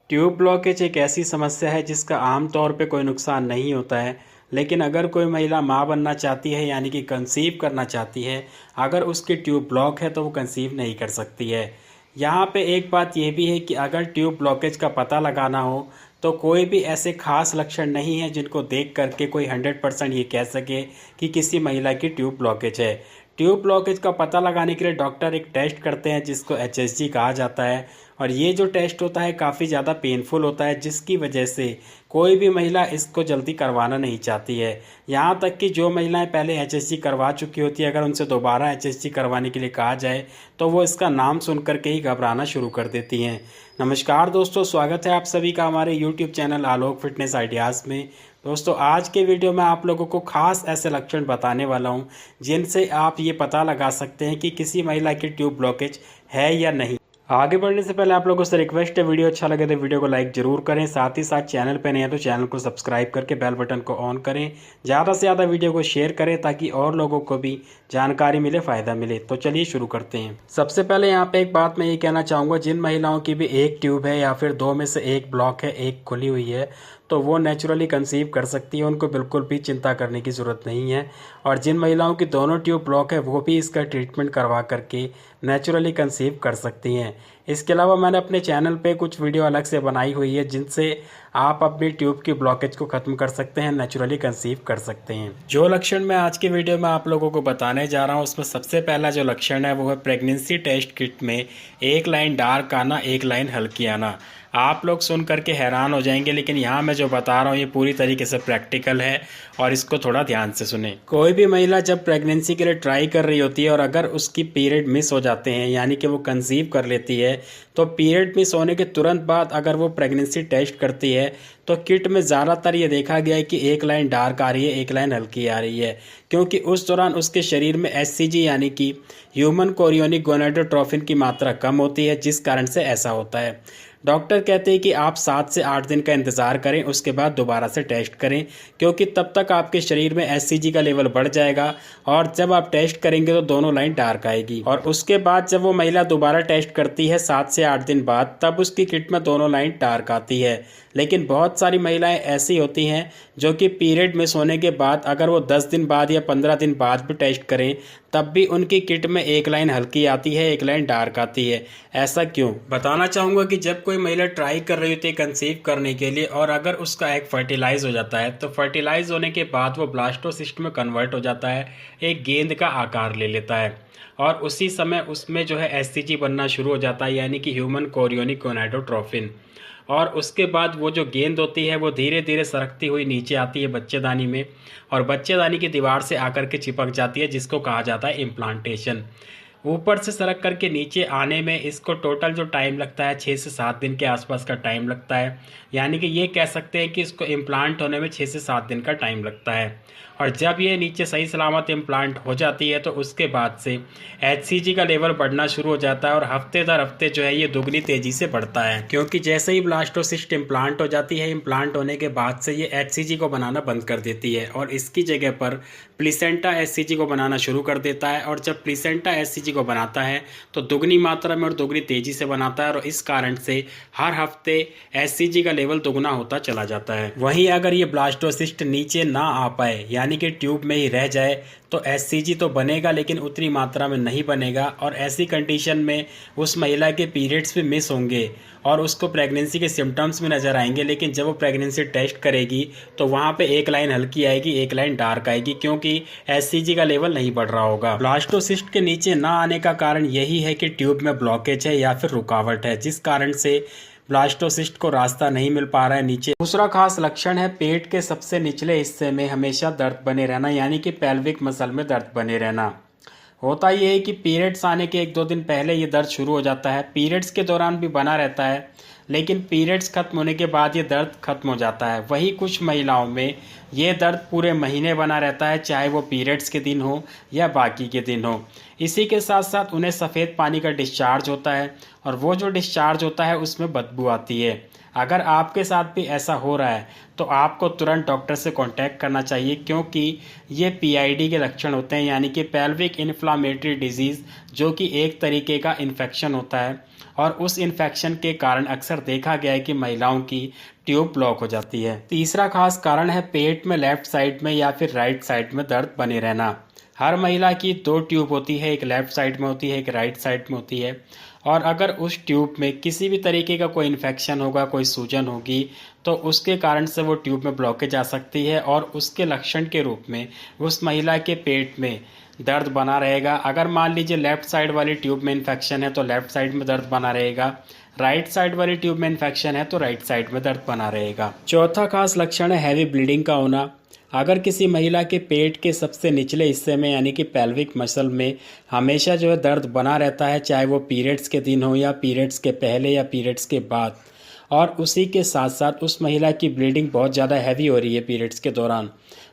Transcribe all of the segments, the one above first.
Tube blockage एक ऐसी समस्या है जिसका आम तौर पे कोई नुकसान नहीं होता है, लेकिन अगर कोई महिला मां बनना चाहती है यानी कि कंसीव करना चाहती है, अगर उसकी ट्यूब ब्लॉक है तो वो कंसीव नहीं कर सकती है। यहाँ पे एक बात यह भी है कि अगर ट्यूब ब्लॉकेज का पता लगाना हो तो कोई भी ऐसे खास लक्षण नहीं है जिनको देख करके कोई 100% ये कह सके कि किसी महिला की ट्यूब ब्लॉकेज है। ट्यूब ब्लॉकेज का पता लगाने के लिए डॉक्टर एक टेस्ट करते हैं जिसको HSG कहा जाता है, और ये जो टेस्ट होता है काफ़ी ज़्यादा पेनफुल होता है, जिसकी वजह से कोई भी महिला इसको जल्दी करवाना नहीं चाहती है। यहाँ तक कि जो महिलाएं पहले HSG करवा चुकी होती है, अगर उनसे दोबारा HSG करवाने के लिए कहा जाए तो वो इसका नाम सुन कर के ही घबराना शुरू कर देती हैं। नमस्कार दोस्तों, स्वागत है आप सभी का हमारे YouTube चैनल आलोक फिटनेस आइडियाज़ में। दोस्तों, आज के वीडियो में आप लोगों को खास ऐसे लक्षण बताने वाला हूं जिनसे आप ये पता लगा सकते हैं कि किसी महिला की ट्यूब ब्लॉकेज है या नहीं। आगे बढ़ने से पहले आप लोगों से रिक्वेस्ट है, वीडियो अच्छा लगे तो वीडियो को लाइक जरूर करें, साथ ही साथ चैनल पर नए हैं तो चैनल को सब्सक्राइब करके बेल बटन को ऑन करें, ज़्यादा से ज़्यादा वीडियो को शेयर करें ताकि और लोगों को भी जानकारी मिले, फ़ायदा मिले। तो चलिए शुरू करते हैं। सबसे पहले यहाँ पे एक बात मैं ये कहना चाहूँगा, जिन महिलाओं की भी एक ट्यूब है या फिर दो में से एक ब्लॉक है, एक खुली हुई है, तो वो नेचुरली कंसीव कर सकती है, उनको बिल्कुल भी चिंता करने की ज़रूरत नहीं है। और जिन महिलाओं की दोनों ट्यूब ब्लॉक है वो भी इसका ट्रीटमेंट करवा करके नेचुरली कंसीव कर सकती हैं। इसके अलावा मैंने अपने चैनल पे कुछ वीडियो अलग से बनाई हुई है जिनसे आप अपनी ट्यूब की ब्लॉकेज को ख़त्म कर सकते हैं, नेचुरली कंसीव कर सकते हैं। जो लक्षण मैं आज की वीडियो में आप लोगों को बताने जा रहा हूँ उसमें सबसे पहला जो लक्षण है वो है प्रेगनेंसी टेस्ट किट में एक लाइन डार्क आना, एक लाइन हल्की आना। आप लोग सुन करके हैरान हो जाएंगे, लेकिन यहाँ मैं जो बता रहा हूँ ये पूरी तरीके से प्रैक्टिकल है और इसको थोड़ा ध्यान से सुने। कोई भी महिला जब प्रेगनेंसी के लिए ट्राई कर रही होती है और अगर उसकी पीरियड मिस हो जाते हैं यानी कि वो कंसीव कर लेती है, तो पीरियड मिस होने के तुरंत बाद अगर वो प्रेगनेंसी टेस्ट करती है तो किट में ज़्यादातर ये देखा गया है कि एक लाइन डार्क आ रही है, एक लाइन हल्की आ रही है, क्योंकि उस दौरान उसके शरीर में HCG यानी कि ह्यूमन कोरियोनिक गोनाडोट्रोफिन की मात्रा कम होती है, जिस कारण से ऐसा होता है। डॉक्टर कहते हैं कि आप 7 से 8 दिन का इंतज़ार करें, उसके बाद दोबारा से टेस्ट करें, क्योंकि तब तक आपके शरीर में HCG का लेवल बढ़ जाएगा और जब आप टेस्ट करेंगे तो दोनों लाइन डार्क आएगी। और उसके बाद जब वो महिला दोबारा टेस्ट करती है 7 से 8 दिन बाद, तब उसकी किट में दोनों लाइन डार्क आती है। लेकिन बहुत सारी महिलाएं ऐसी होती हैं जो कि पीरियड मिस होने के बाद अगर वो 10 दिन बाद या 15 दिन बाद भी टेस्ट करें तब भी उनकी किट में एक लाइन हल्की आती है, एक लाइन डार्क आती है। ऐसा क्यों? बताना चाहूँगा कि जब कोई महिला ट्राई कर रही होती है कंसीव करने के लिए और अगर उसका एग फर्टिलाइज हो जाता है तो फर्टिलाइज होने के बाद वो ब्लास्टोसिस्ट में कन्वर्ट हो जाता है, एक गेंद का आकार ले लेता है और उसी समय उसमें जो है HCG बनना शुरू हो जाता है यानी कि ह्यूमन कोरियोनिक गोनाडोट्रोफिन। और उसके बाद वो जो गेंद होती है वो धीरे धीरे सरकती हुई नीचे आती है बच्चेदानी में और बच्चेदानी की दीवार से आकर के चिपक जाती है, जिसको कहा जाता है इम्प्लांटेशन। ऊपर से सरक करके नीचे आने में इसको टोटल जो टाइम लगता है 6 से 7 दिन के आसपास का टाइम लगता है, यानी कि ये कह सकते हैं कि इसको इम्प्लांट होने में 6 से 7 दिन का टाइम लगता है। और जब ये नीचे सही सलामत इम्प्लांट हो जाती है तो उसके बाद से HCG का लेवल बढ़ना शुरू हो जाता है और हफ्ते दर हफ्ते जो है ये दुगनी तेज़ी से बढ़ता है, क्योंकि जैसे ही ब्लास्टोसिस्ट इम्प्लांट हो जाती है, इम्प्लांट होने के बाद से ये HCG को बनाना बंद कर देती है और इसकी जगह पर प्लेसेंटा HCG को बनाना शुरू कर देता है। और जब प्लेसेंटा HCG को बनाता है तो दुगनी मात्रा में और दुगनी तेज़ी से बनाता है और इस कारण से हर हफ्ते HCG का लेवल दुगना होता चला जाता है। वहीं अगर ये ब्लास्टोसिस्ट नीचे ना आ पाए यानी कि ट्यूब में ही रह जाए तो HCG तो बनेगा लेकिन उतनी मात्रा में नहीं बनेगा और ऐसी कंडीशन में उस महिला के पीरियड्स भी मिस होंगे और उसको प्रेगनेंसी के सिम्टम्स में नज़र आएंगे, लेकिन जब वो प्रेगनेंसी टेस्ट करेगी तो वहाँ पे एक लाइन हल्की आएगी, एक लाइन डार्क आएगी, क्योंकि HCG का लेवल नहीं बढ़ रहा होगा। ब्लास्टोसिस्ट के नीचे ना आने का कारण यही है कि ट्यूब में ब्लॉकेज है या फिर रुकावट है, जिस कारण से ब्लास्टोसिस्ट को रास्ता नहीं मिल पा रहा है नीचे। दूसरा खास लक्षण है पेट के सबसे निचले हिस्से में हमेशा दर्द बने रहना, यानी कि पेल्विक मसल में दर्द बने रहना। होता ये है कि पीरियड्स आने के 1-2 दिन पहले ये दर्द शुरू हो जाता है, पीरियड्स के दौरान भी बना रहता है, लेकिन पीरियड्स खत्म होने के बाद ये दर्द खत्म हो जाता है। वही कुछ महिलाओं में ये दर्द पूरे महीने बना रहता है, चाहे वो पीरियड्स के दिन हो या बाकी के दिन हो। इसी के साथ साथ उन्हें सफ़ेद पानी का डिस्चार्ज होता है और वो जो डिस्चार्ज होता है उसमें बदबू आती है। अगर आपके साथ भी ऐसा हो रहा है तो आपको तुरंत डॉक्टर से कांटेक्ट करना चाहिए, क्योंकि ये पीआईडी के लक्षण होते हैं, यानी कि पेल्विक इन्फ्लामेटरी डिजीज़, जो कि एक तरीके का इन्फेक्शन होता है। और उस इन्फेक्शन के कारण अक्सर देखा गया है कि महिलाओं की ट्यूब ब्लॉक हो जाती है। तीसरा खास कारण है पेट में लेफ्ट साइड में या फिर राइट साइड में दर्द बने रहना। हर महिला की 2 ट्यूब होती है, एक लेफ्ट साइड में होती है, एक राइट साइड में होती है। और अगर उस ट्यूब में किसी भी तरीके का कोई इन्फेक्शन होगा, कोई सूजन होगी, तो उसके कारण से वो ट्यूब में ब्लॉकेज आ सकती है और उसके लक्षण के रूप में उस महिला के पेट में दर्द बना रहेगा। अगर मान लीजिए लेफ़्ट साइड वाली ट्यूब में इन्फेक्शन है तो लेफ़्ट साइड में दर्द बना रहेगा, राइट साइड वाली ट्यूब में इन्फेक्शन है तो राइट साइड में दर्द बना रहेगा। चौथा खास लक्षण है हैवी ब्लीडिंग का होना। अगर किसी महिला के पेट के सबसे निचले हिस्से में यानी कि पेल्विक मसल में हमेशा जो है दर्द बना रहता है, चाहे वो पीरियड्स के दिन हो या पीरियड्स के पहले या पीरियड्स के बाद, और उसी के साथ साथ उस महिला की ब्लीडिंग बहुत ज़्यादा हैवी हो रही है पीरियड्स के दौरान,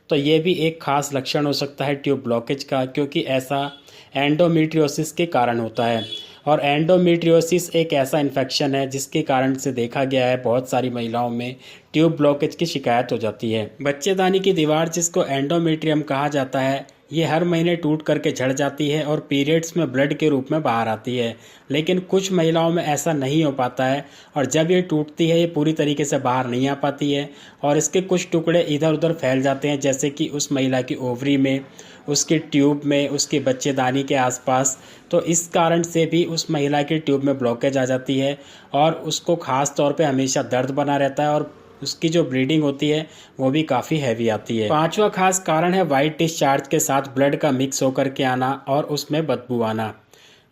तो ये भी एक खास लक्षण हो सकता है ट्यूब ब्लॉकेज का, क्योंकि ऐसा एंडोमेट्रियोसिस के कारण होता है। और एंडोमेट्रियोसिस एक ऐसा इन्फेक्शन है जिसके कारण से देखा गया है बहुत सारी महिलाओं में ट्यूब ब्लॉकेज की शिकायत हो जाती है। बच्चेदानी की दीवार, जिसको एंडोमेट्रियम कहा जाता है, ये हर महीने टूट करके झड़ जाती है और पीरियड्स में ब्लड के रूप में बाहर आती है। लेकिन कुछ महिलाओं में ऐसा नहीं हो पाता है और जब ये टूटती है ये पूरी तरीके से बाहर नहीं आ पाती है और इसके कुछ टुकड़े इधर उधर फैल जाते हैं, जैसे कि उस महिला की ओवरी में, उसके ट्यूब में, उसके बच्चेदानी के आसपास। तो इस कारण से भी उस महिला की ट्यूब में ब्लॉकेज आ जाती है और उसको ख़ास तौर पे हमेशा दर्द बना रहता है और उसकी जो ब्लीडिंग होती है वो भी काफ़ी हैवी आती है। पांचवा खास कारण है वाइट डिस्चार्ज के साथ ब्लड का मिक्स होकर के आना और उसमें बदबू आना।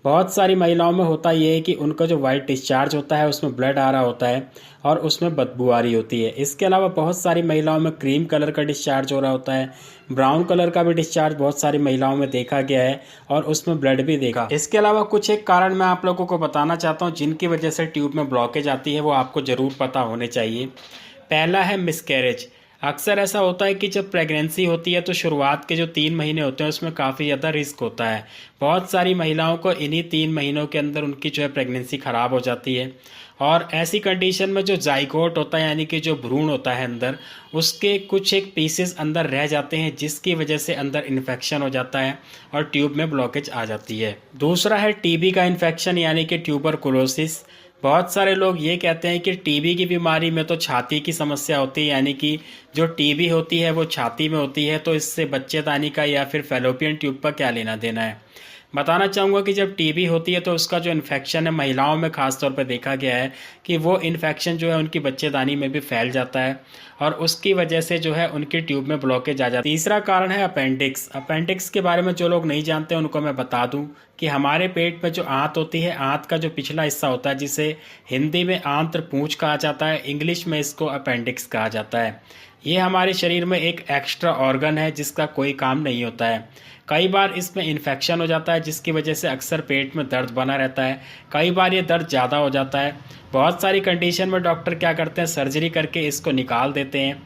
बहुत सारी महिलाओं में होता ये है कि उनका जो वाइट डिस्चार्ज होता है उसमें ब्लड आ रहा होता है और उसमें बदबू आ रही होती है। इसके अलावा बहुत सारी महिलाओं में क्रीम कलर का डिस्चार्ज हो रहा होता है, ब्राउन कलर का भी डिस्चार्ज बहुत सारी महिलाओं में देखा गया है और उसमें ब्लड भी देखा। इसके अलावा कुछ एक कारण मैं आप लोगों को बताना चाहता हूँ जिनकी वजह से ट्यूब में ब्लॉकेज आती है, वो आपको ज़रूर पता होने चाहिए। पहला है मिसकैरेज। अक्सर ऐसा होता है कि जब प्रेगनेंसी होती है तो शुरुआत के जो 3 महीने होते हैं उसमें काफ़ी ज़्यादा रिस्क होता है। बहुत सारी महिलाओं को इन्हीं 3 महीनों के अंदर उनकी जो है प्रेगनेंसी ख़राब हो जाती है और ऐसी कंडीशन में जो जाइगोट होता है यानी कि जो भ्रूण होता है अंदर, उसके कुछ एक पीसेस अंदर रह जाते हैं, जिसकी वजह से अंदर इन्फेक्शन हो जाता है और ट्यूब में ब्लॉकेज आ जाती है। दूसरा है टीबी का इन्फेक्शन यानी कि ट्यूबरकुलोसिस। बहुत सारे लोग ये कहते हैं कि टीबी की बीमारी में तो छाती की समस्या होती है, यानी कि जो टीबी होती है वो छाती में होती है, तो इससे बच्चेदानी का या फिर फैलोपियन ट्यूब का क्या लेना देना है। बताना चाहूँगा कि जब टीबी होती है तो उसका जो इन्फेक्शन है महिलाओं में ख़ास तौर पर देखा गया है कि वो इन्फेक्शन जो है उनकी बच्चेदानी में भी फैल जाता है और उसकी वजह से जो है उनकी ट्यूब में ब्लॉकेज आ जाती है। तीसरा कारण है अपेंडिक्स। अपेंडिक्स के बारे में जो लोग नहीं जानते उनको मैं बता दूं कि हमारे पेट में जो आंत होती है, आंत का जो पिछला हिस्सा होता है जिसे हिंदी में आंत्र पूंछ कहा जाता है, इंग्लिश में इसको अपेंडिक्स कहा जाता है। ये हमारे शरीर में एक एक्स्ट्रा ऑर्गन है जिसका कोई काम नहीं होता है। कई बार इसमें इन्फेक्शन हो जाता है जिसकी वजह से अक्सर पेट में दर्द बना रहता है। कई बार ये दर्द ज़्यादा हो जाता है। बहुत सारी कंडीशन में डॉक्टर क्या करते हैं, सर्जरी करके इसको निकाल देते हैं।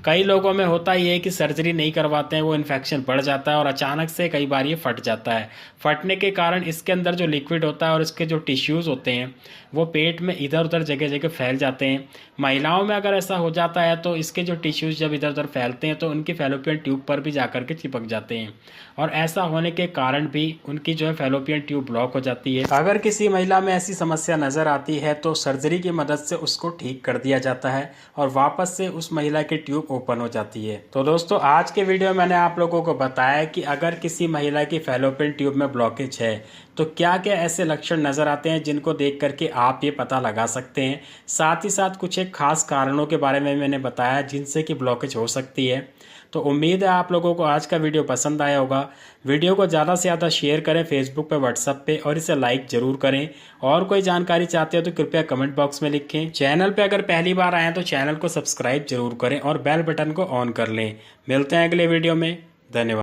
कई लोगों में होता ये है कि सर्जरी नहीं करवाते हैं, वो इन्फेक्शन बढ़ जाता है और अचानक से कई बार ये फट जाता है। फटने के कारण इसके अंदर जो लिक्विड होता है और इसके जो टिश्यूज़ होते हैं वो पेट में इधर उधर जगह जगह फैल जाते हैं। महिलाओं में अगर ऐसा हो जाता है तो इसके जो टिश्यूज़ जब इधर उधर फैलते हैं तो उनकी फैलोपियन ट्यूब पर भी जाकर के चिपक जाते हैं और ऐसा होने के कारण भी उनकी जो है फैलोपियन ट्यूब ब्लॉक हो जाती है। अगर किसी महिला में ऐसी समस्या नज़र आती है तो सर्जरी की मदद से उसको ठीक कर दिया जाता है और वापस से उस महिला की ट्यूब ओपन हो जाती है। तो दोस्तों, आज के वीडियो में मैंने आप लोगों को बताया कि अगर किसी महिला की फैलोपियन ट्यूब में ब्लॉकेज है तो क्या क्या ऐसे लक्षण नज़र आते हैं जिनको देख करके आप ये पता लगा सकते हैं। साथ ही साथ कुछ एक खास कारणों के बारे में मैंने बताया जिनसे कि ब्लॉकेज हो सकती है। तो उम्मीद है आप लोगों को आज का वीडियो पसंद आया होगा। वीडियो को ज़्यादा से ज़्यादा शेयर करें फेसबुक पे, व्हाट्सएप पे और इसे लाइक ज़रूर करें। और कोई जानकारी चाहते हो तो कृपया कमेंट बॉक्स में लिखें। चैनल पे अगर पहली बार आए हैं तो चैनल को सब्सक्राइब जरूर करें और बेल बटन को ऑन कर लें। मिलते हैं अगले वीडियो में। धन्यवाद।